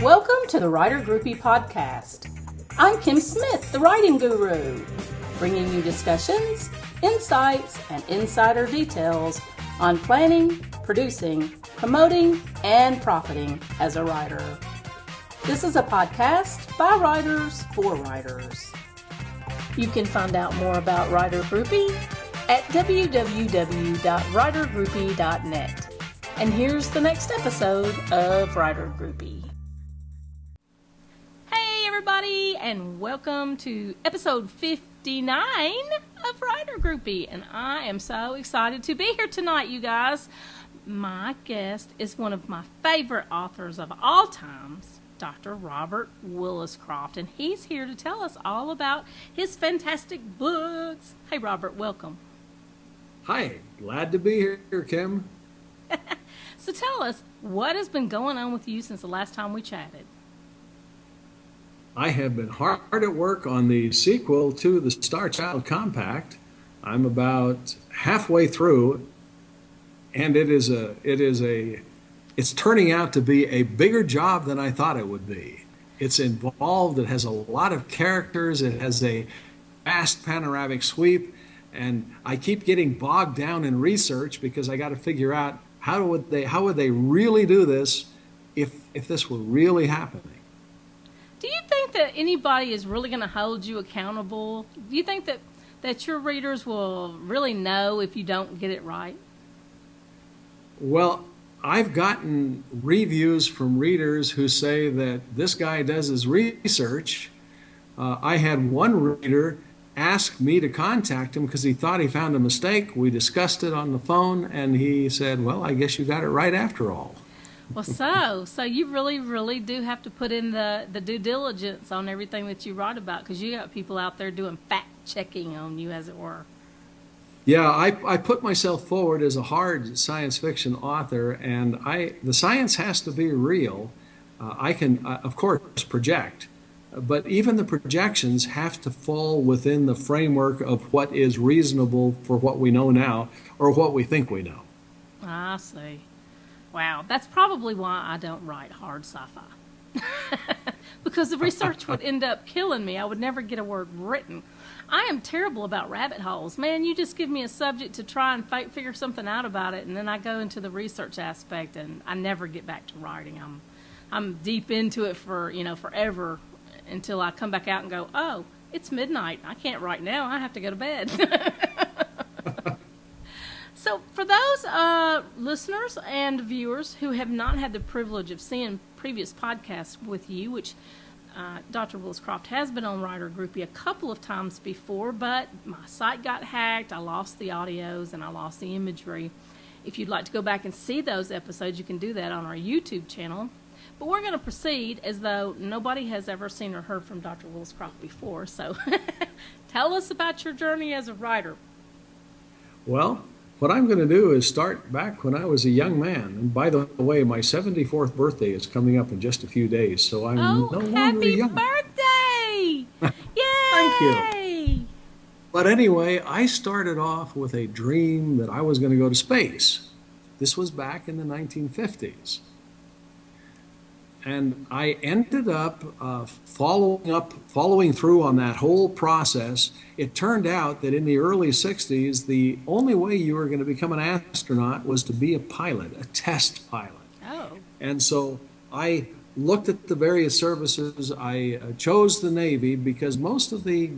Welcome to the Writer Groupie Podcast. I'm Kim Smith, the writing guru, bringing you discussions, insights, and insider details on planning, producing, promoting, and profiting as a writer. This is a podcast by writers for writers. You can find out more about Writer Groupie at www.writergroupie.net. And here's the next episode of Writer Groupie. Hey everybody, and welcome to episode 59 of Writer Groupie. And I am so excited to be here tonight, you guys. My guest is one of my favorite authors of all times, Dr. Robert Williscroft, and he's here to tell us all about his fantastic books. Hey Robert, welcome. Hi, glad to be here, Kim. So tell us, what has been going on with you since the last time we chatted? I have been hard at work on the sequel to the Star Child Compact. I'm about halfway through, and it's turning out to be a bigger job than I thought it would be. It's involved, it has a lot of characters, it has a vast panoramic sweep, and I keep getting bogged down in research because I got to figure out how would they really do this if this were really happening. Do you think that anybody is really going to hold you accountable? Do you think that your readers will really know if you don't get it right? Well, I've gotten reviews from readers who say that this guy does his research. I had one reader ask me to contact him because he thought he found a mistake. We discussed it on the phone, and he said, well, I guess you got it right after all. Well, so you really do have to put in the due diligence on everything that you write about, because you got people out there doing fact-checking on you, as it were. Yeah, I put myself forward as a hard science fiction author, and the science has to be real. I can, of course, project, but even the projections have to fall within the framework of what is reasonable for what we know now or what we think we know. I see. Wow, that's probably why I don't write hard sci-fi. Because the research would end up killing me. I would never get a word written. I am terrible about rabbit holes. Man, you just give me a subject to try and figure something out about it, and then I go into the research aspect, and I never get back to writing. I'm deep into it for, forever, until I come back out and go, oh, it's midnight. I can't write now. I have to go to bed. So for those listeners and viewers who have not had the privilege of seeing previous podcasts with you, which Dr. Williscroft has been on Writer Groupie a couple of times before, but my site got hacked, I lost the audios, and I lost the imagery. If you'd like to go back and see those episodes, you can do that on our YouTube channel. But we're going to proceed as though nobody has ever seen or heard from Dr. Williscroft before. So tell us about your journey as a writer. Well, what I'm going to do is start back when I was a young man. And by the way, my 74th birthday is coming up in just a few days, so I'm no longer young. Happy birthday! Yay! Thank you. But anyway, I started off with a dream that I was going to go to space. This was back in the 1950s. And I ended up following through on that whole process. It turned out that in the early 60s, the only way you were going to become an astronaut was to be a pilot, a test pilot. Oh. And so I looked at the various services. I chose the Navy because most of the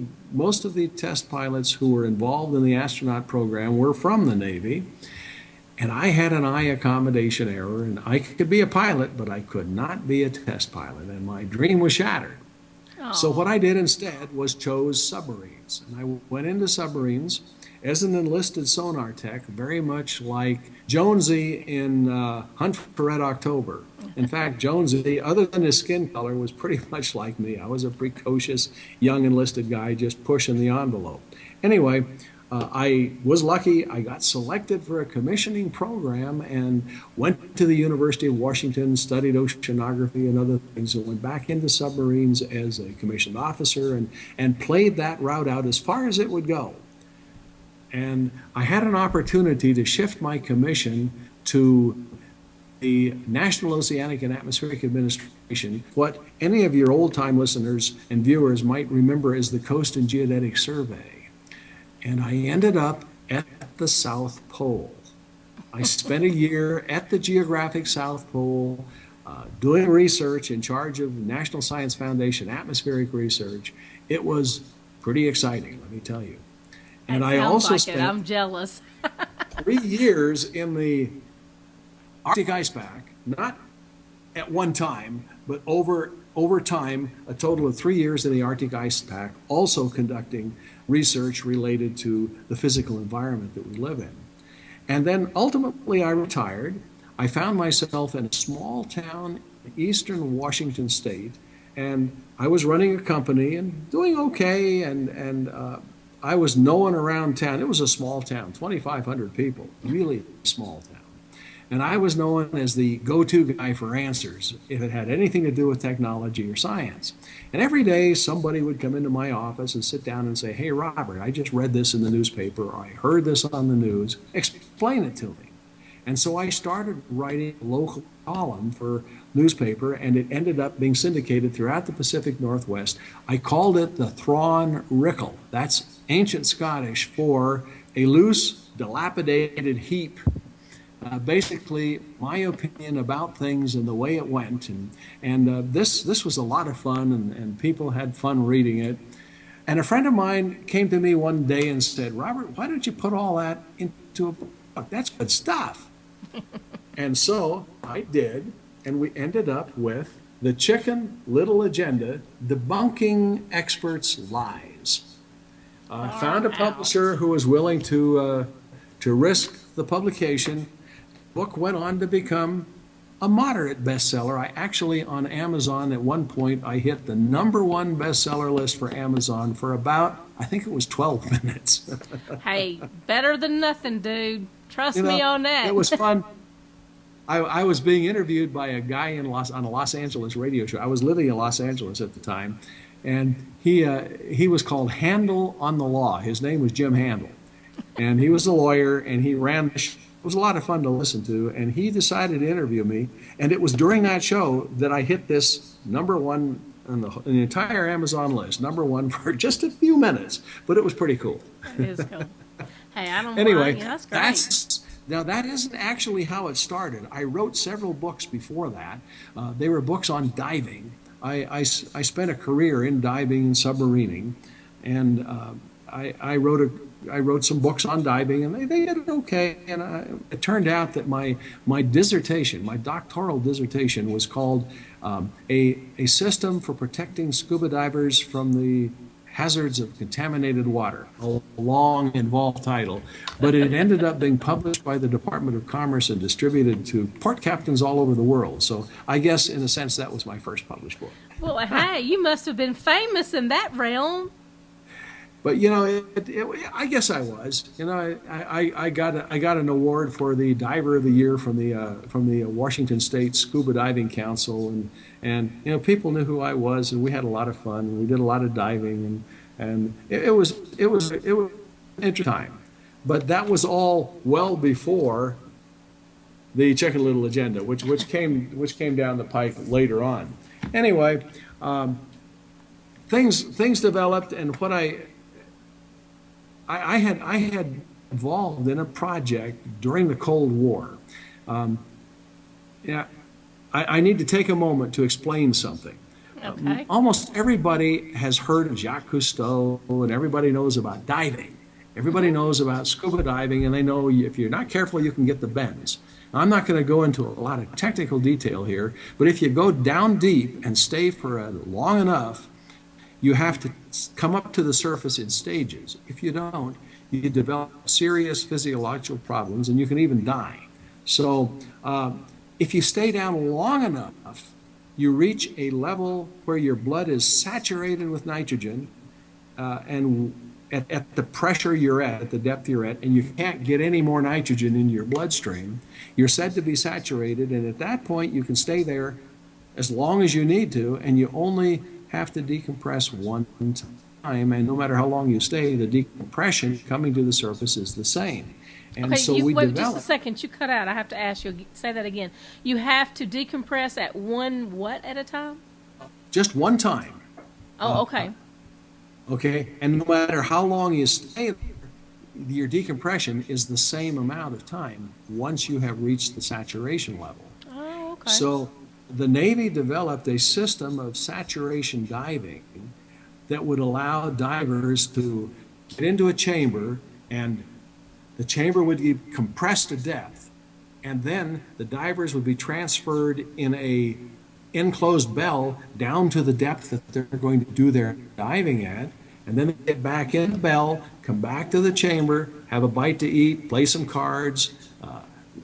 test pilots who were involved in the astronaut program were from the Navy. And I had an eye accommodation error, and I could be a pilot, but I could not be a test pilot, and my dream was shattered. Aww. So what I did instead was chose submarines, and I went into submarines as an enlisted sonar tech, very much like Jonesy in Hunt for Red October. In fact, Jonesy, other than his skin color, was pretty much like me. I was a precocious young enlisted guy just pushing the envelope. Anyway, I was lucky. I got selected for a commissioning program and went to the University of Washington, studied oceanography and other things, and went back into submarines as a commissioned officer and played that route out as far as it would go. And I had an opportunity to shift my commission to the National Oceanic and Atmospheric Administration, what any of your old-time listeners and viewers might remember as the Coast and Geodetic Survey. And I ended up at the South Pole. I spent a year at the geographic South Pole doing research in charge of National Science Foundation atmospheric research. It was pretty exciting, let me tell you. And I also spent I'm jealous. 3 years in the Arctic ice pack, not at one time, but over time, a total of 3 years in the Arctic ice pack, also conducting research related to the physical environment that we live in. And then ultimately I retired. I found myself in a small town in eastern Washington state, and I was running a company and doing okay, and I was known around town. It was a small town, 2,500 people, really small town. And I was known as the go-to guy for answers if it had anything to do with technology or science. And every day somebody would come into my office and sit down and say, "Hey, Robert, I just read this in the newspaper, or I heard this on the news. Explain it to me." And so I started writing a local column for newspaper, and it ended up being syndicated throughout the Pacific Northwest. I called it the Thrawn Rickle. That's ancient Scottish for a loose, dilapidated heap. Basically, my opinion about things and the way it went. And this was a lot of fun, and people had fun reading it. And a friend of mine came to me one day and said, "Robert, why don't you put all that into a book? That's good stuff." And so I did, and we ended up with The Chicken Little Agenda, Debunking Experts' Lies. Found a publisher who was willing to risk the publication. The book went on to become a moderate bestseller. I actually, on Amazon, at one point, I hit the #1 bestseller list for Amazon for about, I think it was 12 minutes. Hey, better than nothing, dude. Trust me on that. It was fun. I was being interviewed by a guy on a Los Angeles radio show. I was living in Los Angeles at the time, and he was called Handel on the Law. His name was Jim Handel, and he was a lawyer, and he ran the show. It was a lot of fun to listen to, and he decided to interview me, and it was during that show that I hit this #1 on the entire Amazon list, #1 for just a few minutes, but it was pretty cool. That is cool. Hey, I don't Anyway, mind. Yeah, that's great. Now, that isn't actually how it started. I wrote several books before that. They were books on diving. I spent a career in diving and submarining, and I wrote some books on diving, and they did okay. And it turned out that my dissertation, my doctoral dissertation, was called a system for protecting scuba divers from the hazards of contaminated water. A long, involved title, but it ended up being published by the Department of Commerce and distributed to port captains all over the world. So I guess, in a sense, that was my first published book. Well, hey, you must have been famous in that realm. But I guess I was. I got an award for the Diver of the Year from the Washington State Scuba Diving Council, and people knew who I was, and we had a lot of fun, and we did a lot of diving, and it was an interesting time. But that was all well before the Chicken Little Agenda, which came down the pike later on. Anyway, things developed, and what I had involved in a project during the Cold War. I need to take a moment to explain something. Okay. Almost everybody has heard of Jacques Cousteau, and everybody knows about diving. Everybody knows about scuba diving, and they know if you're not careful, you can get the bends. Now, I'm not going to go into a lot of technical detail here, but if you go down deep and stay for long enough, you have to come up to the surface in stages. If you don't, you develop serious physiological problems, and you can even die. So if you stay down long enough, you reach a level where your blood is saturated with nitrogen, and at the pressure you're at the depth you're at, and you can't get any more nitrogen in your bloodstream, you're said to be saturated, and at that point you can stay there as long as you need to, and you only have to decompress one time, and no matter how long you stay, the decompression coming to the surface is the same. And Okay, so you, we wait just a developed second. You cut out. I have to ask you. Say that again. You have to decompress at one what at a time? just one time. Oh, okay. Okay, and no matter how long you stay there, your decompression is the same amount of time once you have reached the saturation level. Oh, okay. So the Navy developed a system of saturation diving that would allow divers to get into a chamber, and the chamber would be compressed to depth, and then the divers would be transferred in a enclosed bell down to the depth that they're going to do their diving at, and then they get back in the bell, come back to the chamber, have a bite to eat, play some cards,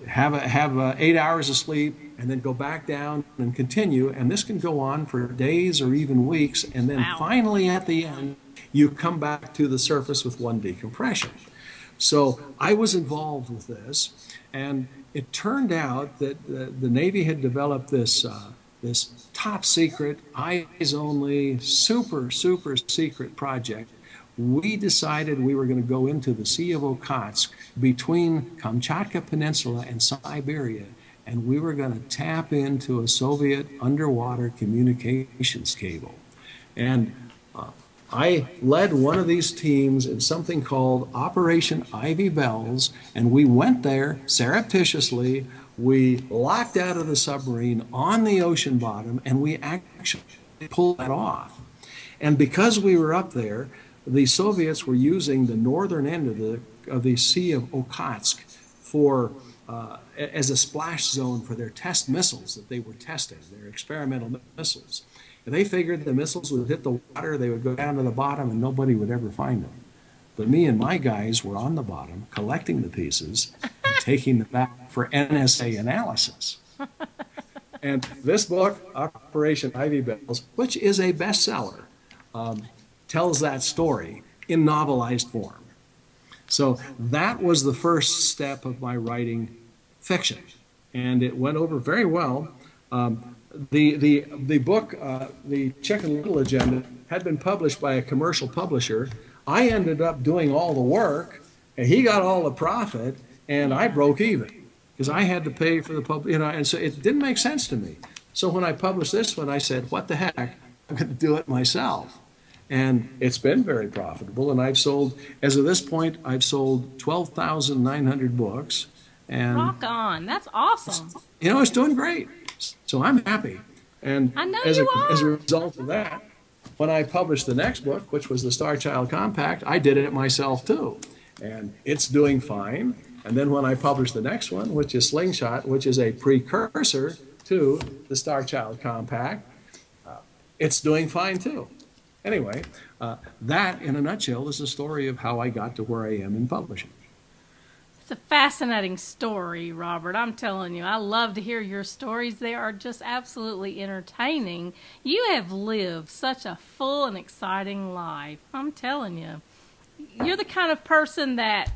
have 8 hours of sleep, and then go back down and continue. And this can go on for days or even weeks, and then finally at the end, you come back to the surface with one decompression. So I was involved with this, and it turned out that the Navy had developed this top secret, eyes only, super secret project. We decided we were going to go into the Sea of Okhotsk between Kamchatka Peninsula and Siberia, and we were going to tap into a Soviet underwater communications cable. And I led one of these teams in something called Operation Ivy Bells, and we went there surreptitiously. We locked out of the submarine on the ocean bottom, and we actually pulled that off. And because we were up there, the Soviets were using the northern end of the Sea of Okhotsk as a splash zone for their test missiles that they were testing, their experimental missiles. And they figured the missiles would hit the water, they would go down to the bottom, and nobody would ever find them. But me and my guys were on the bottom collecting the pieces and taking them back for NSA analysis. And this book, Operation Ivy Bells, which is a bestseller, tells that story in novelized form. So that was the first step of my writing fiction, and it went over very well. The book, The Chicken Little Agenda, had been published by a commercial publisher. I ended up doing all the work, and he got all the profit, and I broke even because I had to pay for the and so it didn't make sense to me. So when I published this one, I said, what the heck, I'm going to do it myself. And it's been very profitable, and I've sold, as of this point, I've sold 12,900 books. And rock on. That's awesome. It's doing great. So I'm happy. And I know as you are. As a result of that, when I published the next book, which was the Star Child Compact, I did it myself too. And it's doing fine. And then when I published the next one, which is Slingshot, which is a precursor to the Star Child Compact, it's doing fine too. Anyway, that in a nutshell is the story of how I got to where I am in publishing. It's a fascinating story, Robert. I'm telling you, I love to hear your stories. They are just absolutely entertaining. You have lived such a full and exciting life. I'm telling you. You're the kind of person that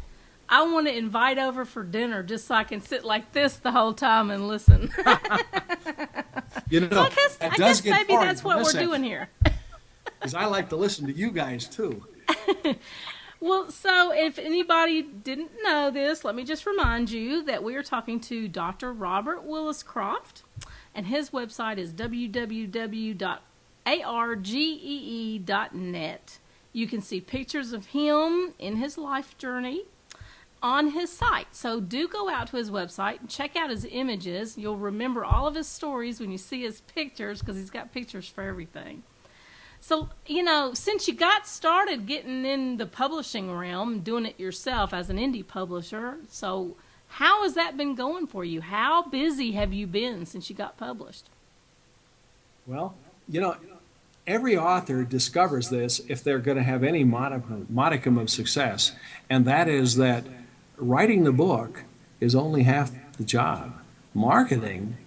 I want to invite over for dinner just so I can sit like this the whole time and listen. So I guess maybe that's what we're doing here. Because I like to listen to you guys, too. Well, so if anybody didn't know this, let me just remind you that we are talking to Dr. Robert Williscroft, and his website is www.argee.net. You can see pictures of him in his life journey on his site. So do go out to his website and check out his images. You'll remember all of his stories when you see his pictures, because he's got pictures for everything. So, since you got started getting in the publishing realm, doing it yourself as an indie publisher, so how has that been going for you? How busy have you been since you got published? Well, every author discovers this if they're going to have any modicum of success, and that is that writing the book is only half the job. Marketing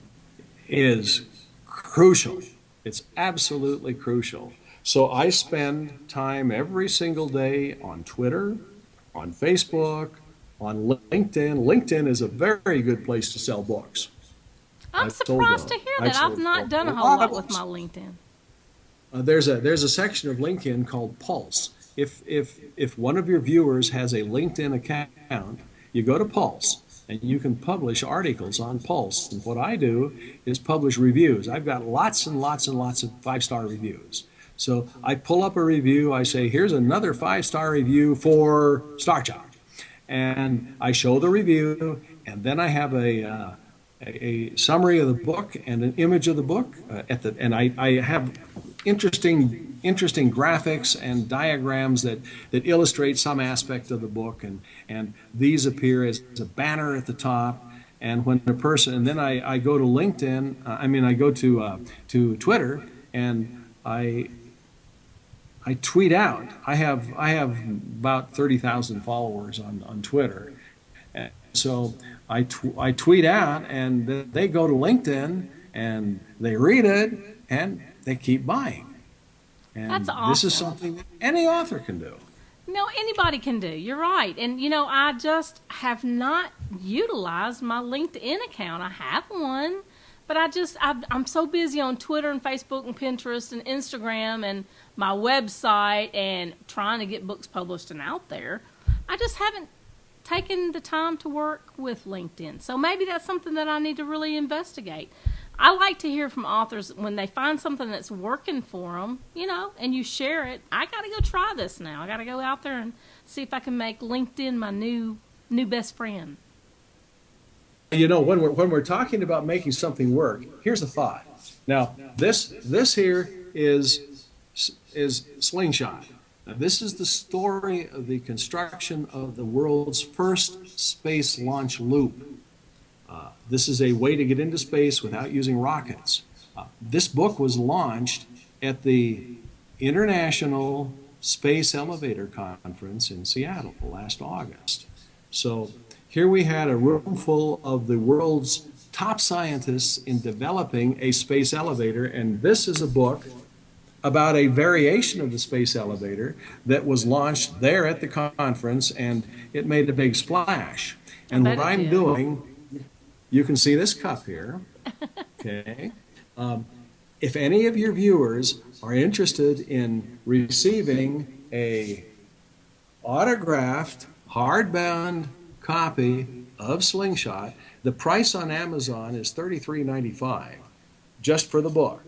is crucial. It's absolutely crucial. So I spend time every single day on Twitter, on Facebook, on LinkedIn. LinkedIn is a very good place to sell books. I'm surprised to hear that. I've not done a whole lot with my LinkedIn. There's a section of LinkedIn called Pulse. If one of your viewers has a LinkedIn account, you go to Pulse, and you can publish articles on Pulse. And what I do is publish reviews. I've got lots and lots and lots of 5-star reviews. So I pull up a review, I say, here's another 5-star review for Star Chalk. And I show the review, and then I have a summary of the book and an image of the book. And I have interesting graphics and diagrams that illustrate some aspect of the book, and these appear as a banner at the top. And when a person, and then I go to LinkedIn, I go to Twitter, and I tweet out. I have about 30,000 followers on Twitter, and so I tweet out, and they go to LinkedIn and they read it and they keep buying. And that's awesome. This is something that any author can do. No, anybody can do. You're right. And, I just have not utilized my LinkedIn account. I have one, but I'm so busy on Twitter and Facebook and Pinterest and Instagram and my website and trying to get books published and out there. I just haven't taken the time to work with LinkedIn. So maybe that's something that I need to really investigate. I like to hear from authors when they find something that's working for them, and you share it. I got to go try this now. I got to go out there and see if I can make LinkedIn my new best friend. When we're talking about making something work, here's a thought. Now, this here is Slingshot. Now, this is the story of the construction of the world's first space launch loop. This is a way to get into space without using rockets. This book was launched at the International Space Elevator Conference in Seattle last August. So here we had a room full of the world's top scientists in developing a space elevator, and this is a book about a variation of the space elevator that was launched there at the conference, and it made a big splash. And what I'm doing, you can see this cup here, okay? If any of your viewers are interested in receiving a autographed, hardbound copy of Slingshot, the price on Amazon is $33.95 just for the book.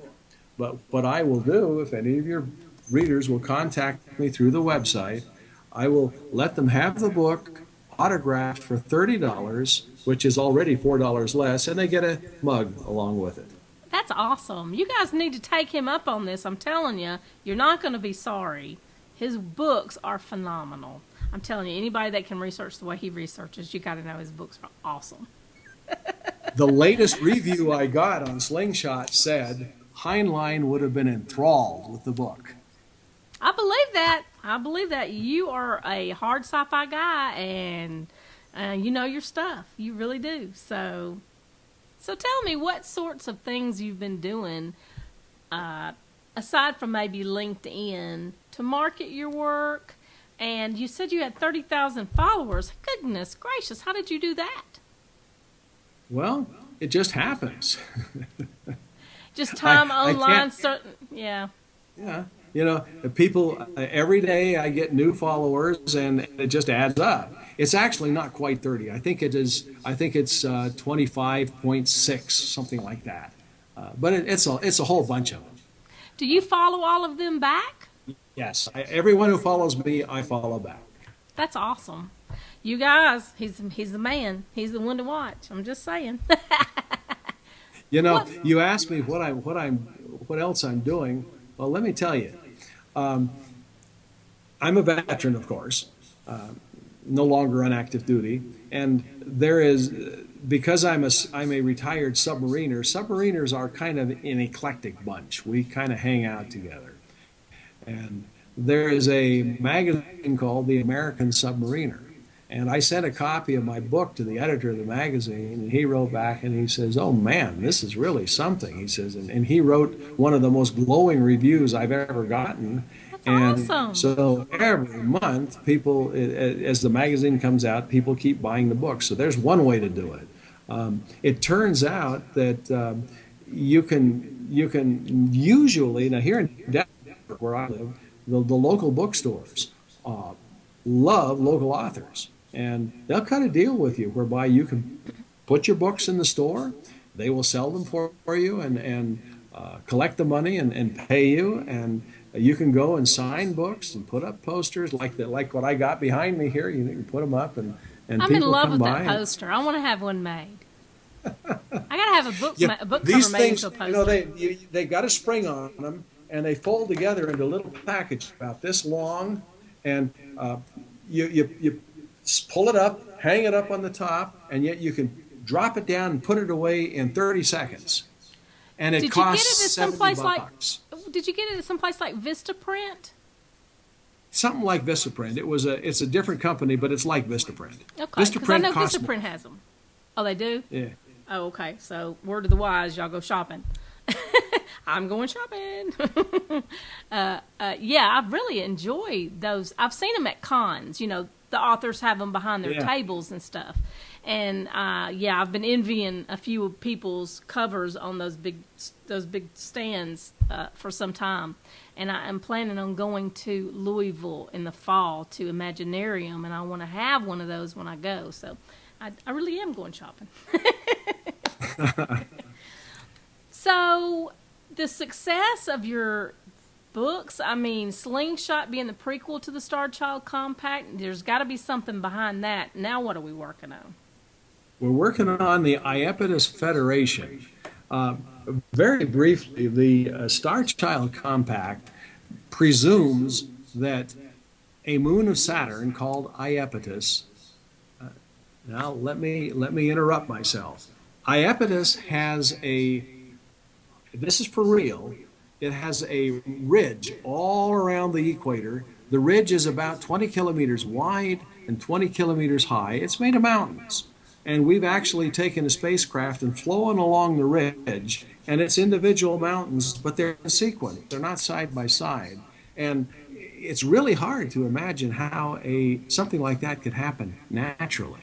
But what I will do, if any of your readers will contact me through the website, I will let them have the book autographed for $30, which is already $4 less, and they get a mug along with it. That's awesome. You guys need to take him up on this. I'm telling you, you're not going to be sorry. His books are phenomenal. I'm telling you, anybody that can research the way he researches, you got to know his books are awesome. The latest review I got on Slingshot said Heinlein would have been enthralled with the book. I believe that. I believe that. You are a hard sci-fi guy, and you know your stuff. You really do. So tell me what sorts of things you've been doing, aside from maybe LinkedIn, to market your work. And you said you had 30,000 followers. Goodness gracious, how did you do that? Well, it just happens. Just time online, certain, yeah. Yeah. People, every day I get new followers, and it just adds up. It's actually not quite 30. I think it's 25.6, something like that. But it's a whole bunch of them. Do you follow all of them back? Yes. Everyone who follows me, I follow back. That's awesome. You guys, he's the man. He's the one to watch. I'm just saying. You asked me what else I'm doing. Well, let me tell you. I'm a veteran, of course, no longer on active duty, and there is, because I'm a retired submariner. Submariners are kind of an eclectic bunch. We kind of hang out together, and there is a magazine called The American Submariner, and I sent a copy of my book to the editor of the magazine, and he wrote back and he says, "Oh man, this is really something," he says, and he wrote one of the most glowing reviews I've ever gotten. That's awesome. So every month, people, as the magazine comes out, people keep buying the book. So there's one way to do it. It turns out that you can usually, now here in Denver, where I live, the local bookstores love local authors. And they'll cut a deal with you whereby you can put your books in the store. They will sell them for you and collect the money and pay you. And you can go and sign books and put up posters like what I got behind me here. You can put them up and I'm in people love come with by. that poster. I want to have one made. I gotta have a book These cover made things, into a poster. they got a spring on them, and they fold together into little packages about this long, and you pull it up, hang it up on the top, and yet you can drop it down and put it away in 30 seconds. And it costs $70. Did you get it at someplace like Vistaprint? Something like Vistaprint. It's a different company, but it's like Vistaprint. Okay, because I know costs Vistaprint has them. Oh, they do? Yeah. Oh, okay. So, word to the wise, y'all go shopping. I'm going shopping. Yeah, I really enjoy those. I've seen them at cons. You know, the authors have them behind their tables and stuff. And yeah, I've been envying a few people's covers on those big stands for some time. And I am planning on going to Louisville in the fall to Imaginarium, and I want to have one of those when I go. So I really am going shopping. So the success of your books, I mean, Slingshot being the prequel to the Star Child Compact, there's got to be something behind that. Now what are we working on? We're working on the Iapetus Federation. Very briefly, the Star Child Compact presumes that a moon of Saturn called Iapetus. Now let me interrupt myself. Iapetus has this is for real, it has a ridge all around the equator. The ridge is about 20 kilometers wide and 20 kilometers high. It's made of mountains. And we've actually taken a spacecraft and flown along the ridge, and it's individual mountains, but they're in sequence. They're not side by side. And it's really hard to imagine how something like that could happen naturally.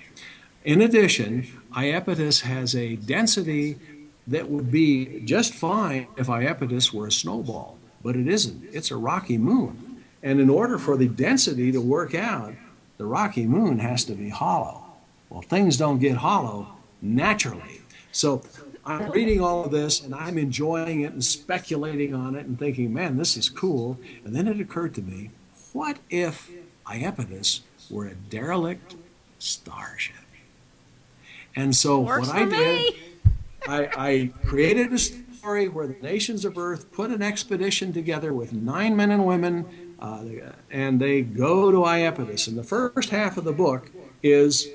In addition, Iapetus has a density that would be just fine if Iapetus were a snowball, but it isn't. It's a rocky moon. And in order for the density to work out, the rocky moon has to be hollow. Well, things don't get hollow naturally. So I'm reading all of this, and I'm enjoying it and speculating on it and thinking, man, this is cool. And then it occurred to me, what if Iapetus were a derelict starship? And so what I did, I created a story where the nations of Earth put an expedition together with 9 men and women, and they go to Iapetus. And the first half of the book is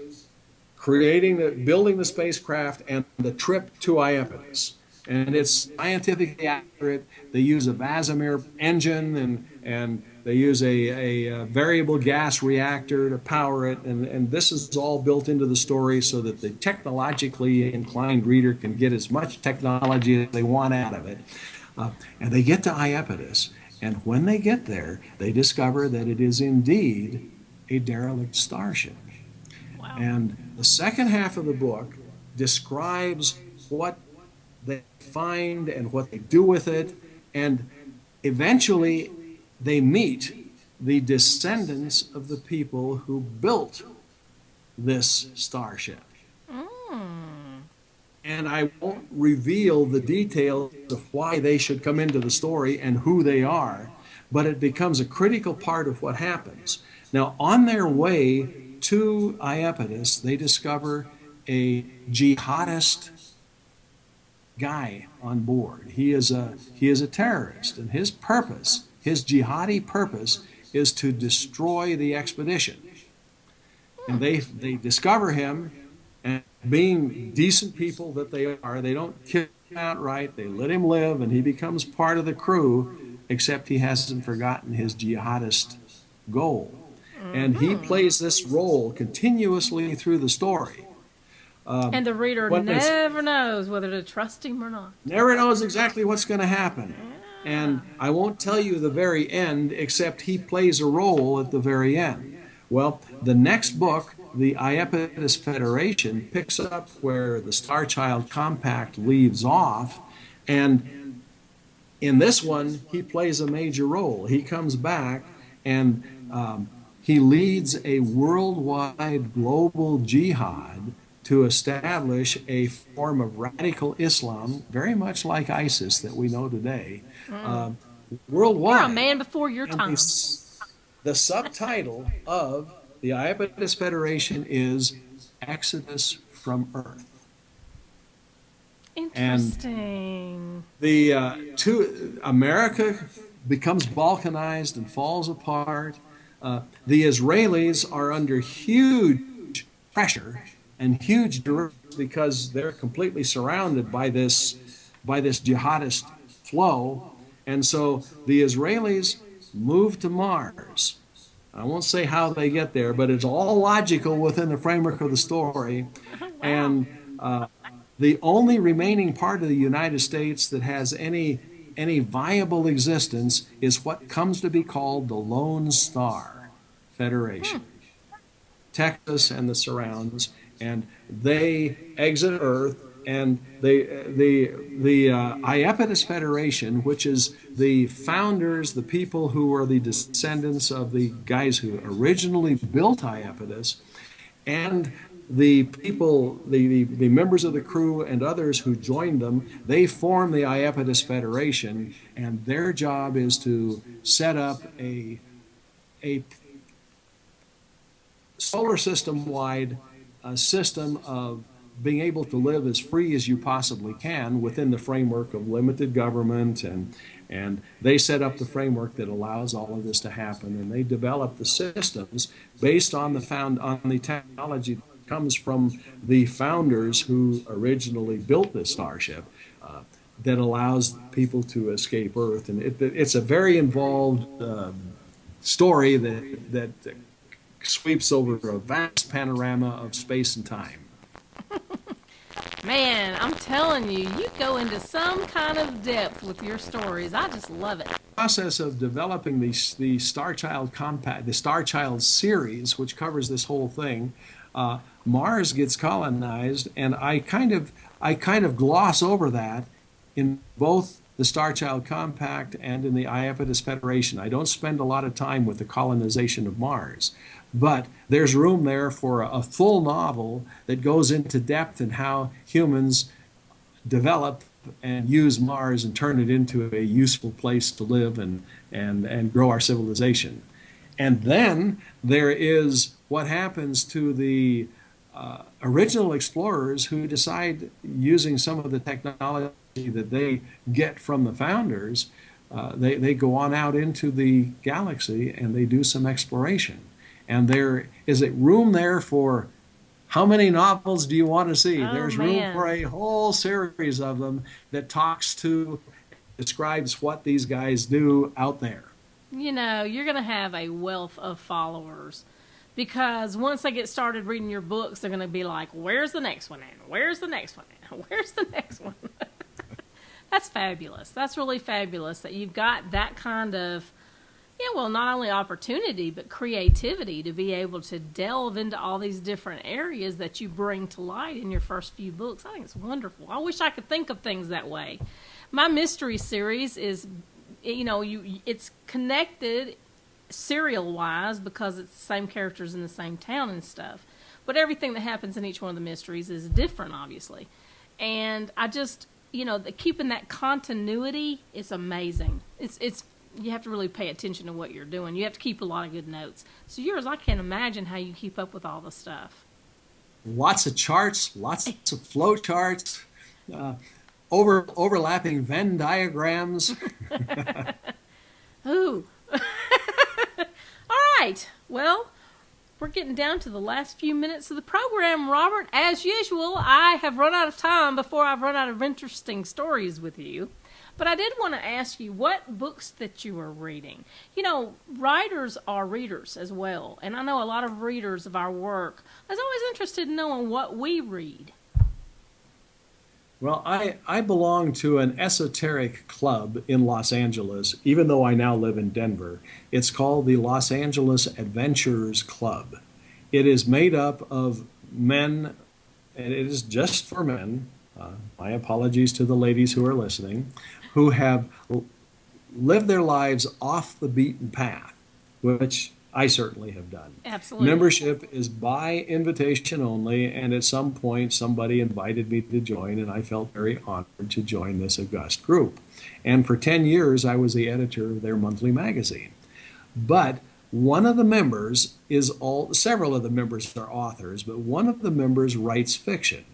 building the spacecraft and the trip to Iapetus. And it's scientifically accurate. They use a Vasimir engine and they use a variable gas reactor to power it. And this is all built into the story so that the technologically inclined reader can get as much technology as they want out of it. And they get to Iapetus. And when they get there, they discover that it is indeed a derelict starship. Wow. And the second half of the book describes what they find and what they do with it, and eventually they meet the descendants of the people who built this starship. And I won't reveal the details of why they should come into the story and who they are, but it becomes a critical part of what happens. Now, on their way to Iapetus, they discover a jihadist guy on board. He is a terrorist, and his jihadi purpose, is to destroy the expedition. And they discover him, and being decent people that they are, they don't kill him outright. They let him live, and he becomes part of the crew, except he hasn't forgotten his jihadist goal. And he plays this role continuously through the story. And the reader never knows whether to trust him or not. Never knows exactly what's going to happen. And I won't tell you the very end, except he plays a role at the very end. Well, the next book, the Iapetus Federation, picks up where the Star Child Compact leaves off. And in this one, he plays a major role. He comes back and he leads a worldwide global jihad to establish a form of radical Islam, very much like ISIS that we know today, worldwide. You're a man before your And time. the subtitle of the Iapetus Federation is Exodus from Earth. Interesting. And America becomes balkanized and falls apart. The Israelis are under huge pressure and huge duress because they're completely surrounded by this jihadist flow. And so the Israelis move to Mars. I won't say how they get there, but it's all logical within the framework of the story. Wow. And the only remaining part of the United States that has any viable existence is what comes to be called the Lone Star Federation. Texas and the surrounds, and they exit Earth, and the Iapetus Federation, which is the founders, the people who were the descendants of the guys who originally built Iapetus, and the people, the members of the crew and others who joined them, they form the Iapetus Federation, and their job is to set up a solar system-wide system of being able to live as free as you possibly can within the framework of limited government, and they set up the framework that allows all of this to happen, and they develop the systems based on the technology that comes from the founders who originally built this starship that allows people to escape Earth. And it's a very involved story that sweeps over a vast panorama of space and time. Man, I'm telling you, you go into some kind of depth with your stories. I just love it. The process of developing the Starchild Compact, the Starchild series, which covers this whole thing, Mars gets colonized, and I kind of gloss over that in both the Starchild Compact and in the Iapetus Federation. I don't spend a lot of time with the colonization of Mars. But there's room there for a full novel that goes into depth in how humans develop and use Mars and turn it into a useful place to live and grow our civilization. And then there is what happens to the original explorers who decide, using some of the technology that they get from the founders, they go on out into the galaxy and they do some exploration. And there is a room there for how many novels do you want to see? Oh, There's room for a whole series of them that describes what these guys do out there. You know, you're going to have a wealth of followers because once they get started reading your books, they're going to be like, where's the next one in? Where's the next one in? Where's the next one? That's fabulous. That's really fabulous that you've got that kind of, not only opportunity, but creativity to be able to delve into all these different areas that you bring to light in your first few books. I think it's wonderful. I wish I could think of things that way. My mystery series is, it's connected serial-wise because it's the same characters in the same town and stuff. But everything that happens in each one of the mysteries is different, obviously. And I just, keeping that continuity is amazing. It's you have to really pay attention to what you're doing. You have to keep a lot of good notes. So yours, I can't imagine how you keep up with all the stuff. Lots of charts, lots of flow charts, overlapping Venn diagrams. Ooh. All right. Well, we're getting down to the last few minutes of the program, Robert. As usual, I have run out of time before I've run out of interesting stories with you. But I did want to ask you what books that you were reading. Writers are readers as well. And I know a lot of readers of our work. I was always interested in knowing what we read. Well, I belong to an esoteric club in Los Angeles, even though I now live in Denver. It's called the Los Angeles Adventurers Club. It is made up of men, and it is just for men. My apologies to the ladies who are listening, who have lived their lives off the beaten path, which I certainly have done. Absolutely. Membership is by invitation only, and at some point somebody invited me to join, and I felt very honored to join this august group. And for 10 years, I was the editor of their monthly magazine. But one of the members several of the members are authors, but one of the members writes fiction.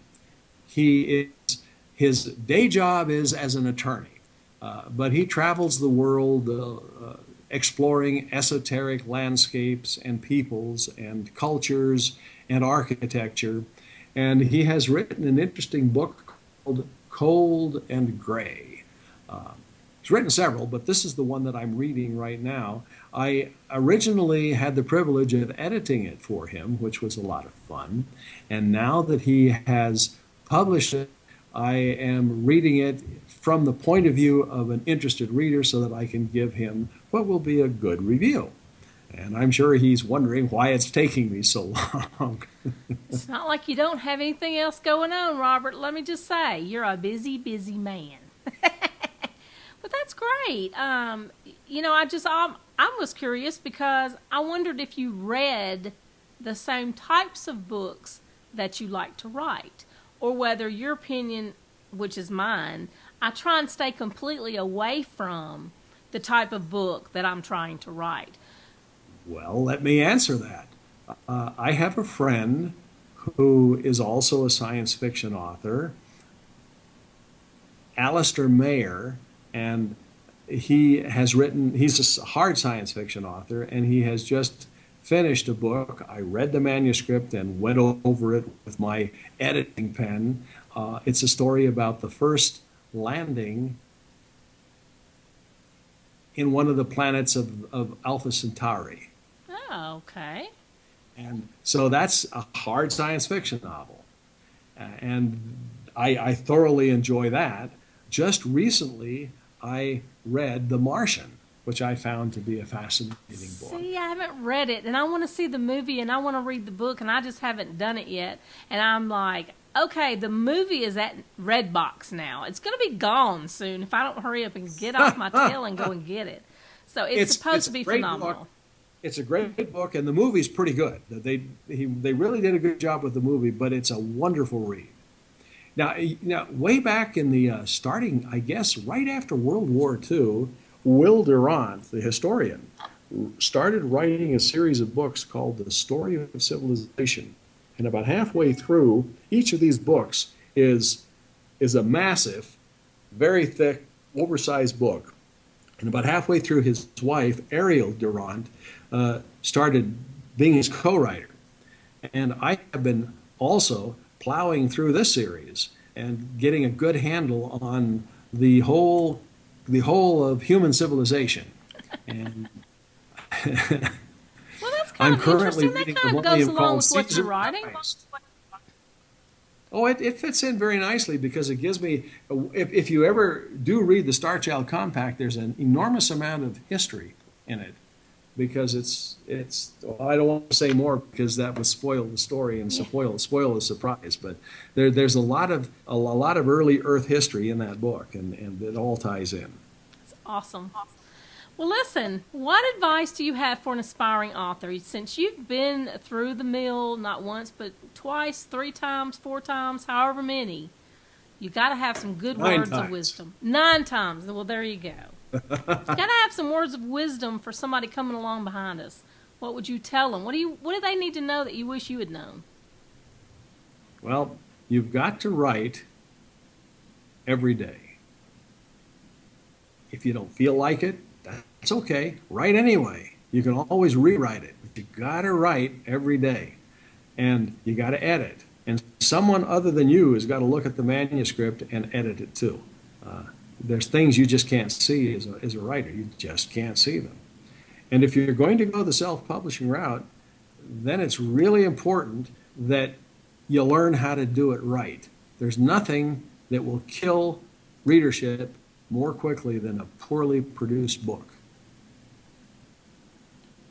His day job is as an attorney, but he travels the world exploring esoteric landscapes and peoples and cultures and architecture. And he has written an interesting book called Cold and Gray. He's written several, but this is the one that I'm reading right now. I originally had the privilege of editing it for him, which was a lot of fun. And now that he has published it, I am reading it from the point of view of an interested reader so that I can give him what will be a good review. And I'm sure he's wondering why it's taking me so long. It's not like you don't have anything else going on, Robert. Let me just say, you're a busy, busy man. But that's great. I was curious because I wondered if you read the same types of books that you like to write, or whether your opinion, which is mine, I try and stay completely away from the type of book that I'm trying to write. Well, let me answer that. I have a friend who is also a science fiction author, Alistair Mayer, and he's a hard science fiction author, and he has just finished a book. I read the manuscript and went over it with my editing pen. It's a story about the first landing in one of the planets of Alpha Centauri. Oh, okay. And so that's a hard science fiction novel. And I thoroughly enjoy that. Just recently, I read The Martian, which I found to be a fascinating book. See, I haven't read it, and I want to see the movie, and I want to read the book, and I just haven't done it yet. And I'm like, okay, the movie is at Redbox now. It's going to be gone soon if I don't hurry up and get off my tail and go and get it. So it's supposed to be phenomenal. Book. It's a great book, and the movie's pretty good. They really did a good job with the movie, but it's a wonderful read. Now, way back in the starting, I guess, right after World War II, Will Durant, the historian, started writing a series of books called The Story of Civilization. And about halfway through, each of these books is a massive, very thick, oversized book. And about halfway through, his wife, Ariel Durant, started being his co-writer. And I have been also plowing through this series and getting a good handle on the whole of human civilization. And well, that's kind of interesting. That kind of goes along with what you're writing. Oh, it fits in very nicely because it gives me, if you ever do read the Star Child Compact, there's an enormous amount of history in it. Because I don't want to say more because that would spoil the story and spoil the surprise. But there's a lot of early Earth history in that book, and it all ties in. That's awesome. Well, listen, what advice do you have for an aspiring author? Since you've been through the mill not once but twice, 3 times, 4 times, however many, you got to have some good words of wisdom. 9 times. Well, there you go. You got to have some words of wisdom for somebody coming along behind us. What would you tell them? What do they need to know that you wish you had known? Well, you've got to write every day. If you don't feel like it, that's okay. Write anyway. You can always rewrite it. But you got to write every day. And you got to edit. And someone other than you has got to look at the manuscript and edit it too. There's things you just can't see as a writer. You just can't see them. And if you're going to go the self-publishing route, then it's really important that you learn how to do it right. There's nothing that will kill readership more quickly than a poorly produced book.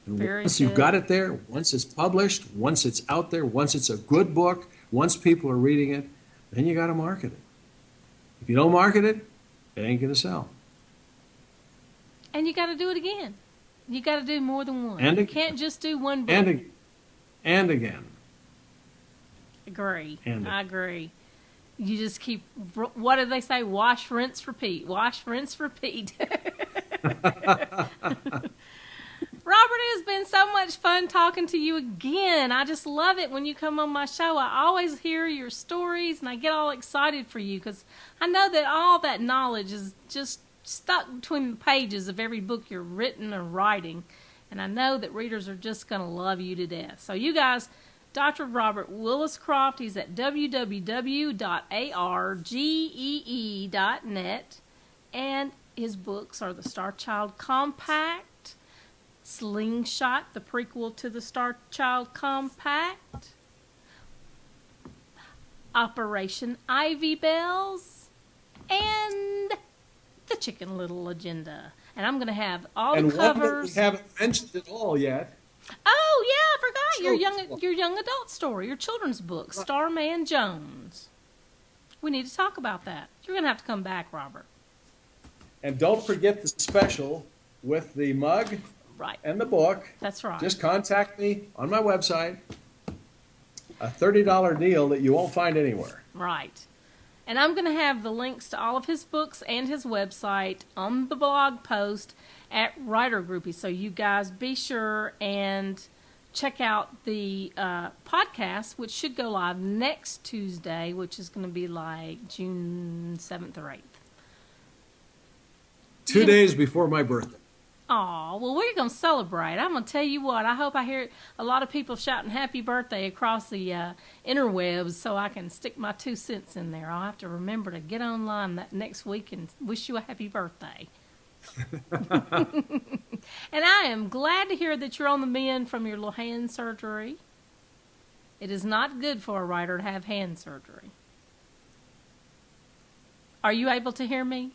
And once you've got it there, once it's published, once it's out there, once it's a good book, once people are reading it, then you got to market it. If you don't market it, it ain't going to sell. And you got to do it again. You got to do more than one. And you can't just do one book. And again. Agree. And I agree. You just keep, what do they say? Wash, rinse, repeat. Wash, rinse, repeat. Robert, it has been so much fun talking to you again. I just love it when you come on my show. I always hear your stories, and I get all excited for you because I know that all that knowledge is just stuck between the pages of every book you're written or writing, and I know that readers are just going to love you to death. So you guys, Dr. Robert Williscroft, he's at www.argee.net, and his books are The Star Child Compact, Slingshot, the prequel to the Star Child Compact, Operation Ivy Bells, and The Chicken Little Agenda. And I'm going to have all the covers. And one that we haven't mentioned at all yet. Oh, yeah, I forgot. Your young adult story, your children's book, Starman Jones. We need to talk about that. You're going to have to come back, Robert. And don't forget the special with the mug. Right. And the book. That's right. Just contact me on my website. A $30 deal that you won't find anywhere. Right. And I'm going to have the links to all of his books and his website on the blog post at Writer Groupie. So you guys be sure and check out the podcast, which should go live next Tuesday, which is going to be like June 7th or 8th. 2 days before my birthday. Oh, well, we're going to celebrate. I'm going to tell you what, I hope I hear a lot of people shouting happy birthday across the interwebs so I can stick my 2 cents in there. I'll have to remember to get online that next week and wish you a happy birthday. And I am glad to hear that you're on the mend from your little hand surgery. It is not good for a writer to have hand surgery. Are you able to hear me?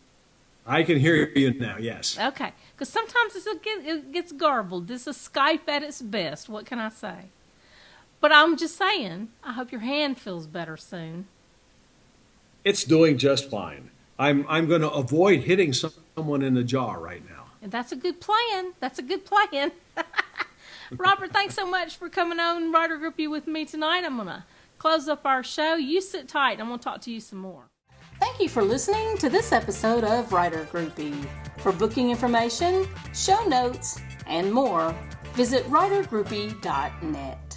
I can hear you now, yes. Okay, because sometimes it gets garbled. This is Skype at its best. What can I say? But I'm just saying, I hope your hand feels better soon. It's doing just fine. I'm going to avoid hitting someone in the jaw right now. And that's a good plan. That's a good plan. Robert, thanks so much for coming on Writer Groupie with me tonight. I'm going to close up our show. You sit tight, and I'm going to talk to you some more. Thank you for listening to this episode of Writer Groupie. For booking information, show notes, and more, visit writergroupie.net.